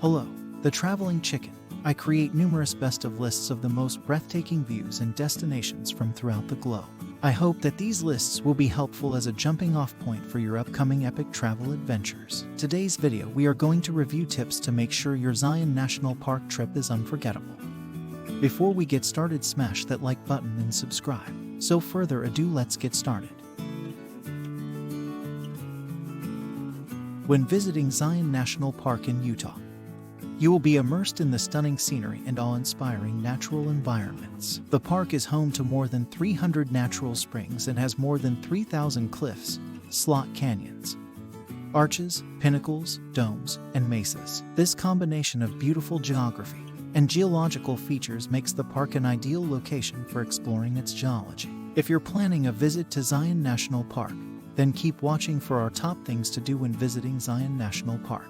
Hello, the Traveling Chicken. I create numerous best of lists of the most breathtaking views and destinations from throughout the globe. I hope that these lists will be helpful as a jumping off point for your upcoming epic travel adventures. Today's video we are going to review tips to make sure your Zion National Park trip is unforgettable. Before we get started, smash that like button and subscribe. So further ado, let's get started. When visiting Zion National Park in Utah, you will be immersed in the stunning scenery and awe-inspiring natural environments. The park is home to more than 300 natural springs and has more than 3,000 cliffs, slot canyons, arches, pinnacles, domes, and mesas. This combination of beautiful geography and geological features makes the park an ideal location for exploring its geology. If you're planning a visit to Zion National Park, then keep watching for our top things to do when visiting Zion National Park.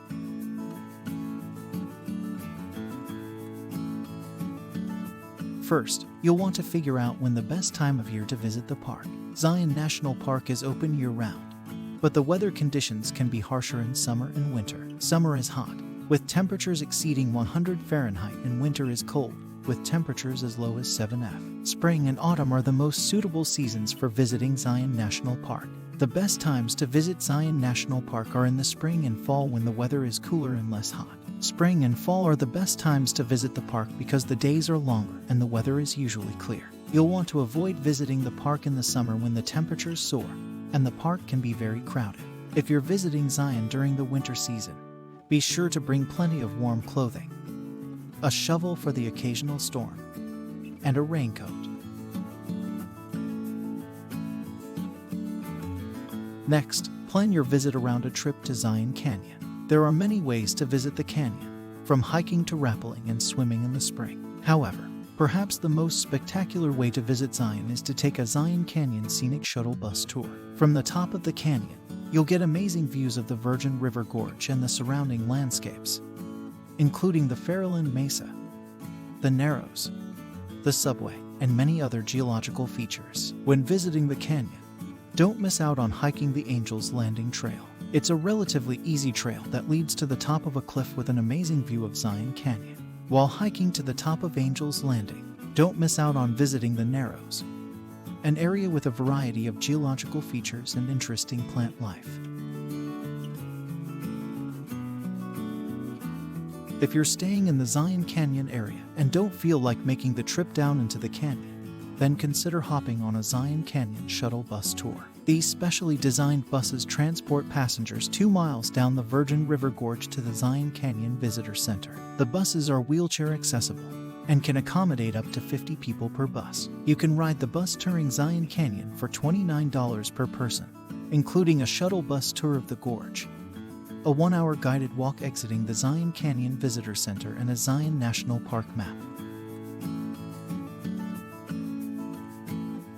First, you'll want to figure out when the best time of year to visit the park. Zion National Park is open year-round, but the weather conditions can be harsher in summer and winter. Summer is hot, with temperatures exceeding 100 Fahrenheit, and winter is cold, with temperatures as low as 7°F. Spring and autumn are the most suitable seasons for visiting Zion National Park. The best times to visit Zion National Park are in the spring and fall when the weather is cooler and less hot. Spring and fall are the best times to visit the park because the days are longer and the weather is usually clear. You'll want to avoid visiting the park in the summer when the temperatures soar and the park can be very crowded. If you're visiting Zion during the winter season, be sure to bring plenty of warm clothing, a shovel for the occasional storm, and a raincoat. Next, plan your visit around a trip to Zion Canyon. There are many ways to visit the canyon, from hiking to rappelling and swimming in the spring. However, perhaps the most spectacular way to visit Zion is to take a Zion Canyon scenic shuttle bus tour. From the top of the canyon, you'll get amazing views of the Virgin River Gorge and the surrounding landscapes, including the Farallon Mesa, the Narrows, the subway, and many other geological features. When visiting the canyon, don't miss out on hiking the Angel's Landing Trail. It's a relatively easy trail that leads to the top of a cliff with an amazing view of Zion Canyon. While hiking to the top of Angel's Landing, don't miss out on visiting the Narrows, an area with a variety of geological features and interesting plant life. If you're staying in the Zion Canyon area and don't feel like making the trip down into the canyon, then consider hopping on a Zion Canyon shuttle bus tour. These specially designed buses transport passengers 2 miles down the Virgin River Gorge to the Zion Canyon Visitor Center. The buses are wheelchair accessible and can accommodate up to 50 people per bus. You can ride the bus touring Zion Canyon for $29 per person, including a shuttle bus tour of the gorge, a 1-hour guided walk exiting the Zion Canyon Visitor Center, and a Zion National Park map.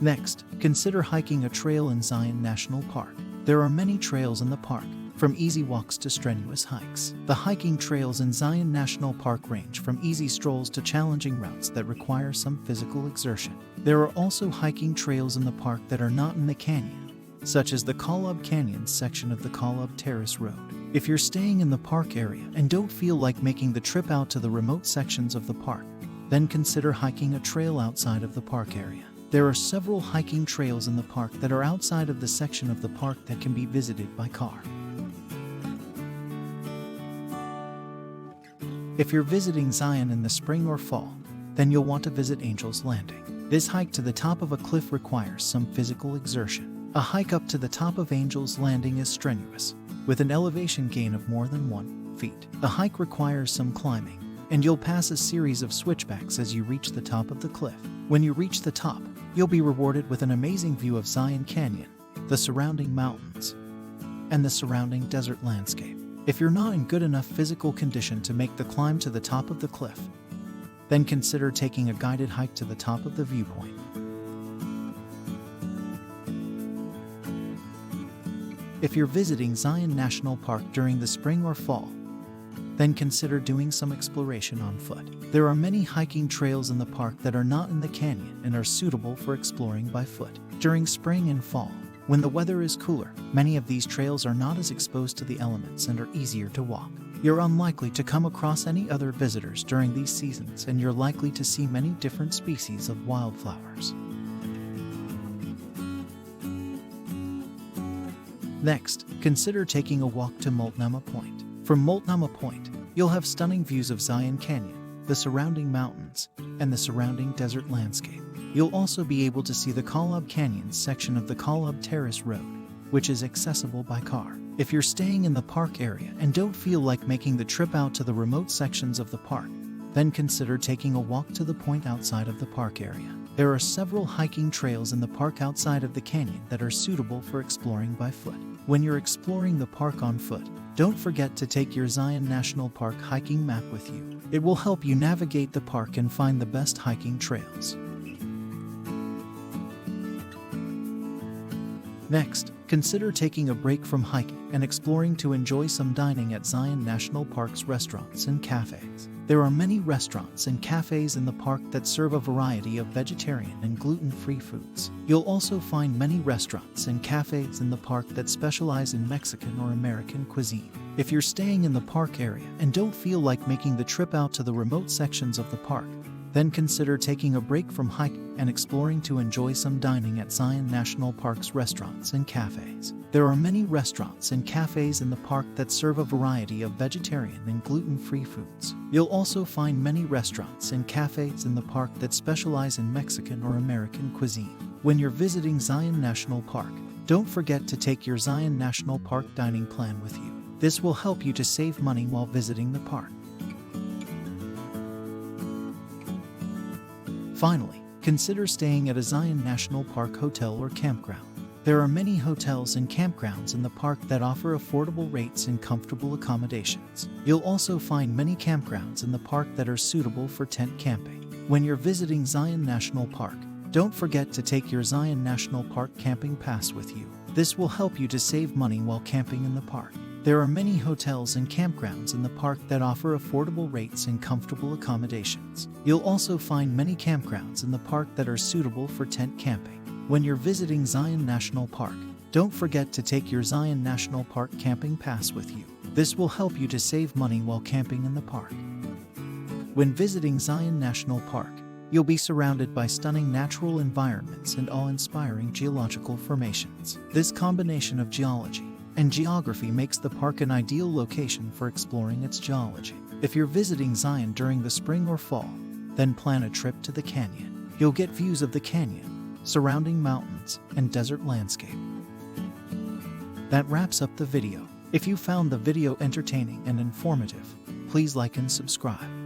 Next, consider hiking a trail in Zion National Park. There are many trails in the park, from easy walks to strenuous hikes. The hiking trails in Zion National Park range from easy strolls to challenging routes that require some physical exertion. There are also hiking trails in the park that are not in the canyon, such as the Kalub Canyon section of the Kalub Terrace Road. If you're staying in the park area and don't feel like making the trip out to the remote sections of the park, then consider hiking a trail outside of the park area. There are several hiking trails in the park that are outside of the section of the park that can be visited by car. If you're visiting Zion in the spring or fall, then you'll want to visit Angel's Landing. This hike to the top of a cliff requires some physical exertion. A hike up to the top of Angel's Landing is strenuous, with an elevation gain of more than 1 feet. The hike requires some climbing, and you'll pass a series of switchbacks as you reach the top of the cliff. When you reach the top, you'll be rewarded with an amazing view of Zion Canyon, the surrounding mountains, and the surrounding desert landscape. If you're not in good enough physical condition to make the climb to the top of the cliff, then consider taking a guided hike to the top of the viewpoint. If you're visiting Zion National Park during the spring or fall, then consider doing some exploration on foot. There are many hiking trails in the park that are not in the canyon and are suitable for exploring by foot. During spring and fall, when the weather is cooler, many of these trails are not as exposed to the elements and are easier to walk. You're unlikely to come across any other visitors during these seasons, and you're likely to see many different species of wildflowers. Next, consider taking a walk to Multnomah Point. From Multnomah Point, you'll have stunning views of Zion Canyon, the surrounding mountains, and the surrounding desert landscape. You'll also be able to see the Kalab Canyon section of the Kalab Terrace Road, which is accessible by car. If you're staying in the park area and don't feel like making the trip out to the remote sections of the park, then consider taking a walk to the point outside of the park area. There are several hiking trails in the park outside of the canyon that are suitable for exploring by foot. When you're exploring the park on foot, don't forget to take your Zion National Park hiking map with you. It will help you navigate the park and find the best hiking trails. Next, consider taking a break from hiking and exploring to enjoy some dining at Zion National Park's restaurants and cafes. There are many restaurants and cafes in the park that serve a variety of vegetarian and gluten-free foods. You'll also find many restaurants and cafes in the park that specialize in Mexican or American cuisine. If you're staying in the park area and don't feel like making the trip out to the remote sections of the park, then consider taking a break from hiking and exploring to enjoy some dining at Zion National Park's restaurants and cafes. There are many restaurants and cafes in the park that serve a variety of vegetarian and gluten-free foods. You'll also find many restaurants and cafes in the park that specialize in Mexican or American cuisine. When you're visiting Zion National Park, don't forget to take your Zion National Park dining plan with you. This will help you to save money while visiting the park. Finally, consider staying at a Zion National Park hotel or campground. There are many hotels and campgrounds in the park that offer affordable rates and comfortable accommodations. You'll also find many campgrounds in the park that are suitable for tent camping. When you're visiting Zion National Park, don't forget to take your Zion National Park camping pass with you. This will help you to save money while camping in the park. There are many hotels and campgrounds in the park that offer affordable rates and comfortable accommodations. You'll also find many campgrounds in the park that are suitable for tent camping. When you're visiting Zion National Park, don't forget to take your Zion National Park camping pass with you. This will help you to save money while camping in the park. When visiting Zion National Park, you'll be surrounded by stunning natural environments and awe-inspiring geological formations. This combination of geology and geography makes the park an ideal location for exploring its geology. If you're visiting Zion during the spring or fall, then plan a trip to the canyon. You'll get views of the canyon, surrounding mountains, and desert landscape. That wraps up the video. If you found the video entertaining and informative, please like and subscribe.